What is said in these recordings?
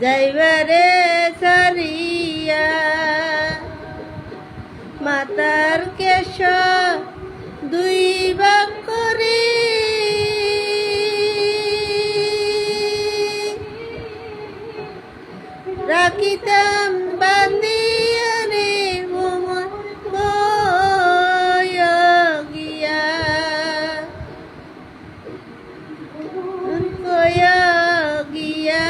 যাইবারে সারিয়া মাতার কেশ দুই ভাগ করে রাখিতাম বান্দিয়া রে ভ্রমণ গিয়া গিয়া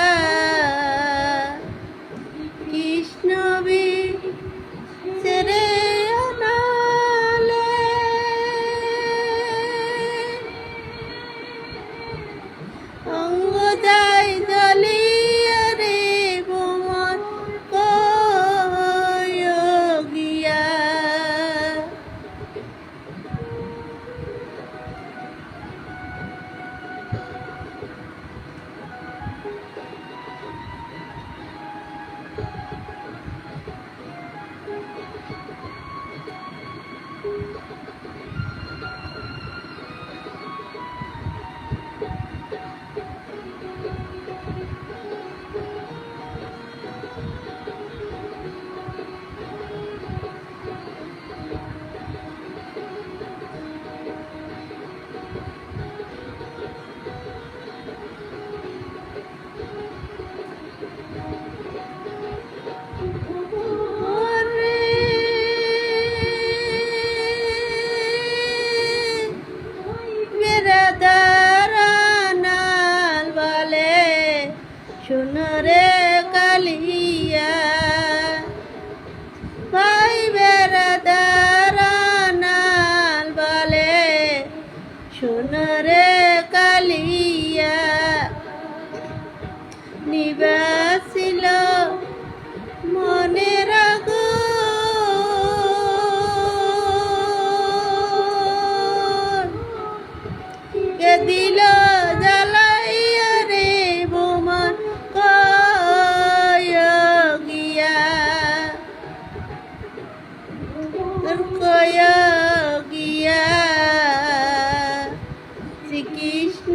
কৃষ্ণ ছেড়ে আনালে অঙ্গ যাই জ্বলিয়া রে ভ্রমণ গিয়া শুনরে কালিয়া ভাই বেড়াদারানাল বলে শুনরে কালিয়া নিবাসিল মনের আগুন কে দিল জ্বালাইয়া রে বোমা গিয়া শ্রীকৃষ্ণ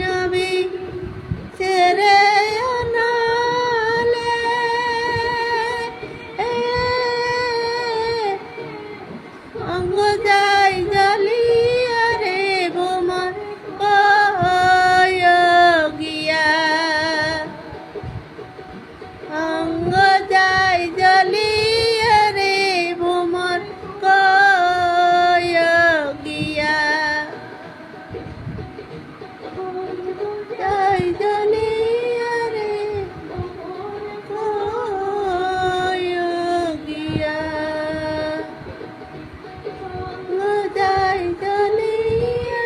ছেড়ে আনালে অঙ্গ যাই জ্বলিয়া রে বোমা গিয়া অঙ্গ যাই জ্বলিয়া রে বোমা গিয়া যাই জ্বলিয়া রে গিয়া যাই জ্বলিয়া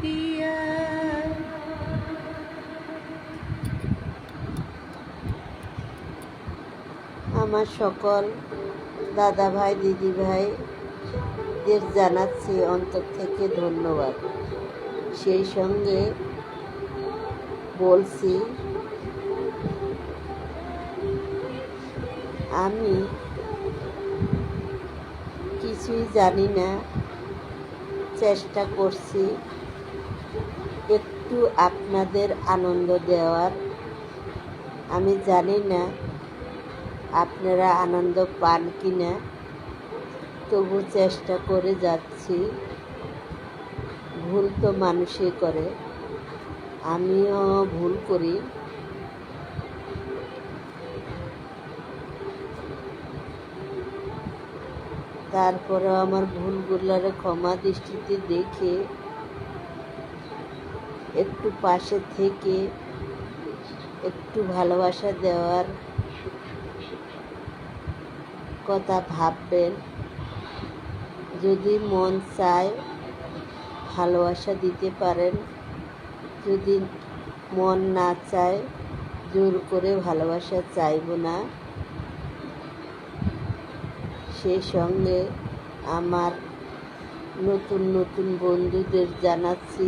গিয়া। আমার সকল দাদা ভাই দিদি ভাইদের জানাচ্ছি অন্তর থেকে ধন্যবাদ। সেই সঙ্গে বলছি আমি কিছুই জানি না, চেষ্টা করছি একটু আপনাদের আনন্দ দেওয়ার। আমি জানি না আপনারা আনন্দ পান কি না, তবু চেষ্টা করে যাচ্ছি। ভুল তো মানুষই করে, আমিও ভুল করি। তারপরে আমার ভুলগুলোরে ক্ষমা দৃষ্টিতে দেখে একটু পাশে থেকে একটু ভালোবাসা দেওয়ার কথা ভাববেন। যদি মন চায় ভালোবাসা দিতে পারেন, যদি মন না চায় জোর করে ভালোবাসা চাইব না। সেই সঙ্গে আমার নতুন নতুন বন্ধুদের জানাচ্ছি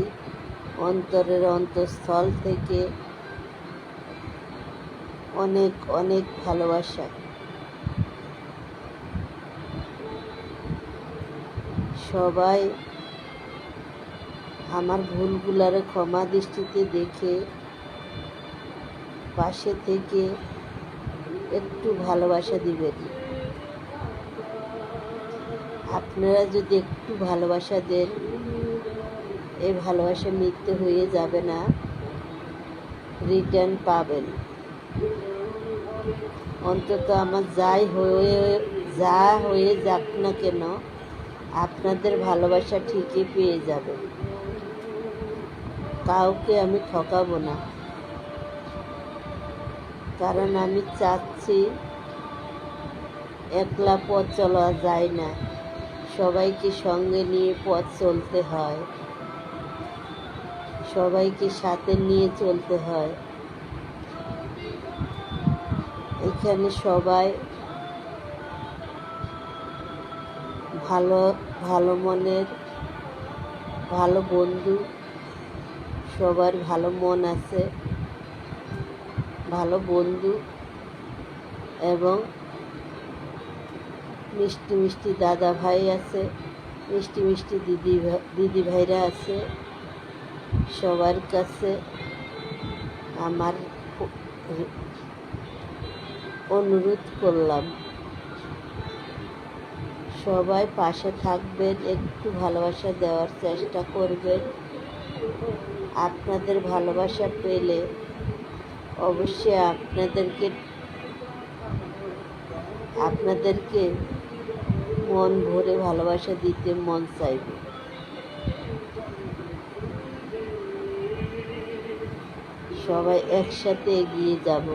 অন্তরের অন্তঃস্থল থেকে অনেক অনেক ভালোবাসা। সবাই আমার ভুলগুলারে ক্ষমা দৃষ্টিতে দেখে পাশে থেকে একটু ভালোবাসা দিবেন। আপনারা যদি একটু ভালোবাসা দেন, এই ভালোবাসা মিথ্যে হয়ে যাবে না, রিটার্ন পাবেন। অন্তত আমার যা হয়ে যাক না কেন, আপনাদের ভালোবাসা ঠিকই পেয়ে যাবেন। কাউকে আমি ঠকাবো না, কারণ আমি চাচ্ছি একলা পথ চলা যায় না, সবাইকে সঙ্গে নিয়ে পথ চলতে হয়, সবাইকে সাথে নিয়ে চলতে হয়। এখানে সবাই ভালো ভালো মনের, ভালো বন্ধু, সবার ভালো মন আছে, ভালো বন্ধু এবং মিষ্টি মিষ্টি দাদা ভাই আছে, মিষ্টি মিষ্টি দিদি ভাইরা আছে। সবার কাছে আমার অনুরোধ করলাম, সবাই পাশে থাকবেন, একটু ভালোবাসা দেওয়ার চেষ্টা করবেন। আপনাদের ভালোবাসা পেলে অবশ্যই আপনাদেরকে মন ভরে ভালোবাসা দিতে মন চাইবে। সবাই একসাথে এগিয়ে যাব।